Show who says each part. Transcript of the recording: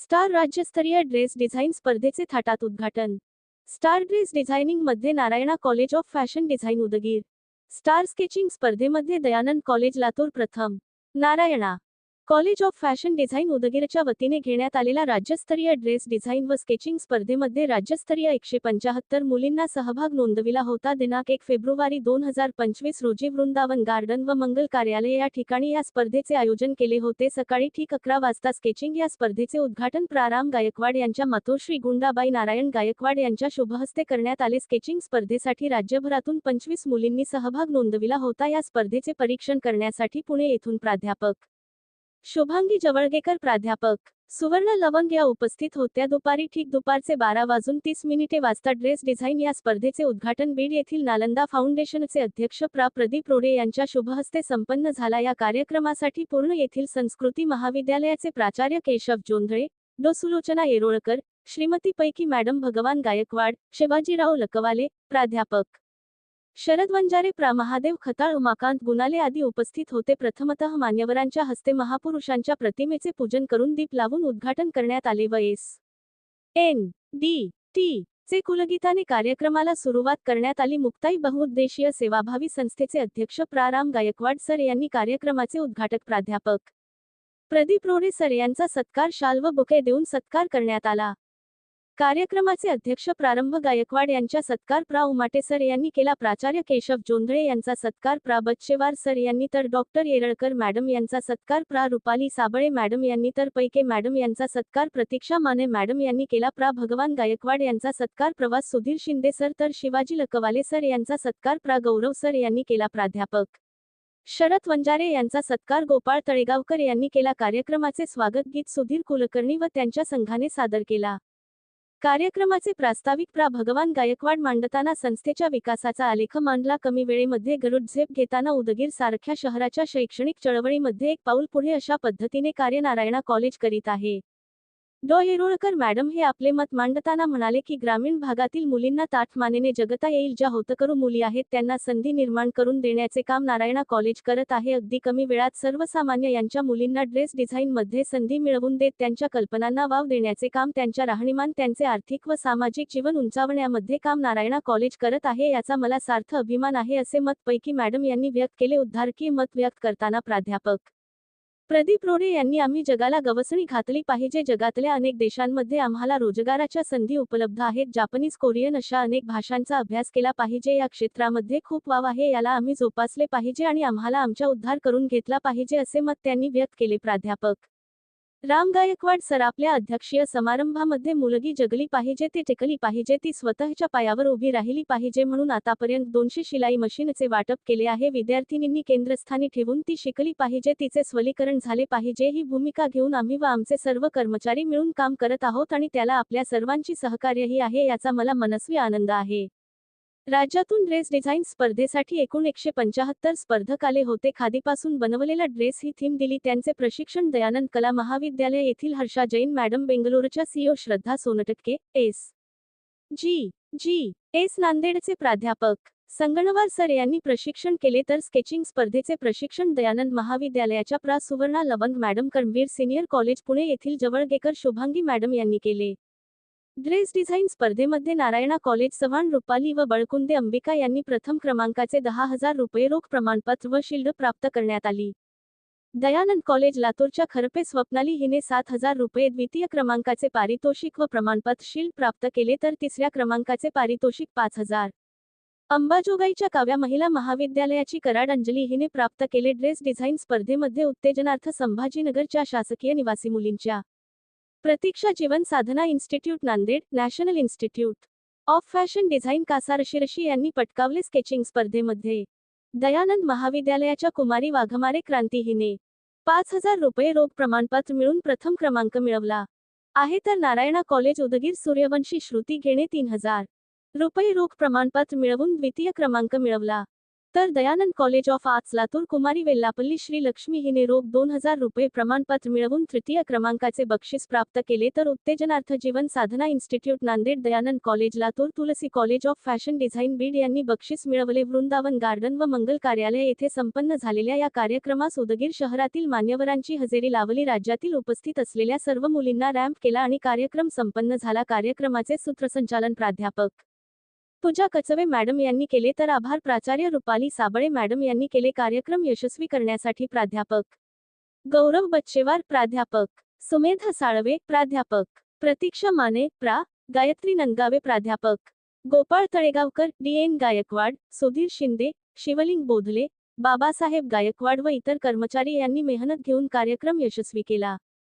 Speaker 1: Star राज्यस्तरीय dress design स्पर्धेचे थाटात उद्घाटन. स्टार ड्रेस डिझायनिंग मध्ये Narayana college of fashion design Udgir. Star sketching स्पर्धेमध्ये दयानंद कॉलेज लातूर प्रथम. Narayana college of fashion design उदगीरच्या वतीने घेण्यात आलेल्या राज्यस्तरीय ड्रेस डिझाईन व स्केचिंग स्पर्धेमध्ये राज्यस्तरीय 175 मुलींना सहभाग नोंदविला होता. दिनांक 1 फेब्रुवारी 2025 रोजी वृंदावन गार्डन व मंगल कार्यालय या ठिकाणी या स्पर्धेचे आयोजन केले होते. सकाळी ठीक 11 वाजता स्केचिंग या स्पर्धेचे उद्घाटन राम गायकवाड यांच्या मातोश्री गुंडाबाई नारायण गायकवाड यांच्या शुभहस्ते करण्यात आले. स्केचिंग स्पर्धेसाठी राज्यभरातून 25 मुलींनी सहभाग नोंदविला होता. या स्पर्धेचे परीक्षण करण्यासाठी पुणे येथून प्राध्यापक शुभांगी जवळगेकर, प्राध्यापक सुवर्ण लवंग या उपस्थित होत्या. दुपारी 12:30 वाजता ड्रेस डिझाईन या स्पर्धेचे उद्घाटन बीड येथील नालंदा फाउंडेशनचे अध्यक्ष प्रदीप रोडे यांच्या शुभहस्ते संपन्न झाला. या कार्यक्रमासाठी पूर्ण येथील संस्कृती महाविद्यालयाचे प्राचार्य केशव जोंधळे, डॉ. सुलोचना येरोळकर, श्रीमती पैकी मॅडम भगवान गायकवाड, शिवाजीराव लकवाले, प्राध्यापक शरद वंजारे, महादेव खताळ, उमाकांत गुनाले आदी उपस्थित होते. प्रथमतः मान्यवरांच्या हस्ते महापुरुषांच्या प्रतिमेचे पूजन करून दीप लावून उद्घाटन करण्यात आले व एस.एन.डी.टी. चे कुलगीताने कार्यक्रमाला सुरुवात करण्यात आली. मुक्ताई बहुउद्देशीय सेवाभावी संस्थेचे अध्यक्ष राम गायकवाड सर यांनी कार्यक्रमाचे उद्घाटक प्राध्यापक प्रदीप रोडे सर यांचा सत्कार शाल व बुके देऊन सत्कार करण्यात आला. कार्यक्रमाचे अध्यक्ष प्रारंभ गायकवाड यांच्या सत्कार उमाटे सर यांनी केला. प्राचार्य केशव जोंधळे यांचा सत्कार बच्चेवार सर यांनी तर डॉक्टर येरळकर मॅडम यांचा सत्कार रुपाली साबळे मॅडम यांनी तर पैके मॅडम यांचा सत्कार प्रतीक्षा माने मॅडम यांनी केला. भगवान गायकवाड यांचा सत्कार प्रवास सुधीर शिंदे सर तर शिवाजी लकवाले सर यांचा सत्कार गौरव सर यांनी केला. प्राध्यापक शरद वंजारे यांचा सत्कार गोपाळ तळेगावकर यांनी केला. कार्यक्रमाचे स्वागत गीत सुधीर कुलकर्णी व त्यांच्या संघाने सादर केला. कार्यक्रमाचे प्रास्ताविक भगवान गायकवाड मांडताना संस्थेच्या विकासाचा आलेख मांडला. कमी वेळेमध्ये गरुड झेप घेताना उदगीर सारख्या शहराच्या शैक्षणिक चळवळीमध्ये एक पाऊल पुढे अशा पद्धतीने कार्य नारायणा कॉलेज करीत आहे. डॉ. येरोळकर मॅडम हे आपले मत मांडताना म्हणाले की ग्रामीण भागातील मुलींना ताठ मानेने जगता येईल. ज्या होतकरू मुली आहेत त्यांना संधी निर्माण करून देण्याचे काम नारायणा कॉलेज करत आहे. अगदी कमी वेळात सर्वसामान्य यांच्या मुलींना ड्रेस डिझाईन मध्ये संधी मिळवून देत त्यांच्या कल्पनांना वाव देण्याचे काम, त्यांच्या राहणीमान, त्यांचे आर्थिक व सामाजिक जीवन उंचावण्यामध्ये काम नारायणा कॉलेज करत आहे. याचा मला सार्थ अभिमान आहे असे मत पैकी मॅडम यांनी व्यक्त केले. उद्धारकीय मत व्यक्त करताना प्राध्यापक प्रदीप रोडे यांनी आम्ही जगाला गवसणी घातली पाहिजे. जगातल्या अनेक देशांमध्ये आम्हाला रोजगाराच्या संधी उपलब्ध आहेत. जापनीज, कोरियन अशा अनेक भाषांचा अभ्यास केला पाहिजे. या क्षेत्रामध्ये खूप वाव आहे. याला आम्ही जोपासले पाहिजे आणि आम्हाला आमच्या उद्धार करून घेतला पाहिजे असे मत त्यांनी व्यक्त केले. प्राध्यापक राम गायकवाड सर आपल्या अध्यक्षीय समारंभामध्ये मुलगी जगली पाहिजे, ती टिकली पाहिजे, ती स्वतःच्या पायावर उभी राहिली पाहिजे म्हणून आतापर्यंत 200 शिलाई मशीनचे वाटप केले आहे. विद्यार्थिनींनी केंद्रस्थानी ठेवून ती शिकली पाहिजे, तिचे स्वलीकरण झाले पाहिजे. ही भूमिका घेऊन आम्ही व आमचे सर्व कर्मचारी मिळून काम करत आहोत आणि त्याला आपल्या सर्वांची सहकार्यही आहे. याचा मला मनस्वी आनंद आहे. राज्यातून ड्रेस डिझाईन स्पर्धेसाठी एकूण 175 स्पर्धक आले होते. खादीपासून बनवलेला ड्रेस ही थीम दिली. त्यांचे प्रशिक्षण दयानंद कला महाविद्यालय येथील हर्षा जैन मॅडम, बेंगलोरच्या सीओ श्रद्धा सोनटक्के, एस नांदेडचे प्राध्यापक संगणवार सर यांनी प्रशिक्षण केले. तर स्केचिंग स्पर्धेचे प्रशिक्षण दयानंद महाविद्यालयाच्या Suvarna Lavang madam, Karmaveer senior college Pune येथील जवळगेकर शुभांगी मॅडम यांनी केले. ड्रेस डिझाईन स्पर्धेमध्ये नारायणा कॉलेज चव्हाण रुपाली व बळकुंदे अंबिका यांनी प्रथम क्रमांकाचे 10,000 रुपये रोख प्रमाणपत्र व शिल्ड प्राप्त करण्यात आली. दयानंद कॉलेज लातूरच्या खरपे स्वप्नाली हिने 7,000 रुपये द्वितीय क्रमांकाचे पारितोषिक व प्रमाणपत्र शिल्ड प्राप्त केले. तर तिसऱ्या क्रमांकाचे पारितोषिक 5,000 अंबाजोगाईच्या काव्या महिला महाविद्यालयाची कराड अंजली हिने प्राप्त केले. ड्रेस डिझाईन स्पर्धेमध्ये उत्तेजनार्थ संभाजीनगरच्या शासकीय निवासी मुलींच्या प्रतीक्षा Jeevan Sadhana institute Nanded, national institute of fashion design Kasarshirshi यांनी पटकावले. स्केचिंग स्पर्धेमध्ये दयानंद महाविद्यालयाच्या कुमारी वाघमारे क्रांती हिने 5,000 रुपये रोख प्रमाणपत्र मिळून प्रथम क्रमांक मिळवला आहे. तर नारायणा कॉलेज उदगीर सूर्यवंशी श्रुती घेणे 3,000 रुपये रोख प्रमाणपत्र मिळवून द्वितीय क्रमांक मिळवला. Doctor Dayanand college of arts Latur कुमारी वेल्लापल्ली श्री लक्ष्मी हिने रोख 2000 रुपये प्रमाणपत्र मिळवून तृतीय क्रमांकाचे बक्षीस प्राप्त केले, तर उत्तेजनार्थ Jeevan Sadhana institute Nanded, Dayanand college Latur, Tulsi college of fashion design Beed यांनी बक्षीस मिळवले. वृंदावन गार्डन व मंगल कार्यालय येथे संपन्न झालेल्या या कार्यक्रमास उदगीर शहरातील मान्यवरांची हजेरी लावली. राज्यातील उपस्थित असलेल्या सर्व मुलींना रॅम्प केला आणि कार्यक्रम संपन्न झाला. कार्यक्रमाचे सूत्रसंचालन प्राध्यापक पूजा कचवे मॅडम यांनी केले, तर आभार प्राचार्य रुपाली साबळे मॅडम यांनी केले. कार्यक्रम यशस्वी करण्यासाठी प्राध्यापक गौरव बच्चेवार, प्राध्यापक सुमेधा साळवे, प्राध्यापक प्रतीक्षा माने, प्रा. गायत्री नंदगावे, प्राध्यापक गोपाळ तळेगावकर, डी.एन. गायकवाड, सुधीर शिंदे, शिवलिंग बोधले, बाबासाहेब गायकवाड व इतर कर्मचारी यांनी मेहनत घेऊन कार्यक्रम यशस्वी केला.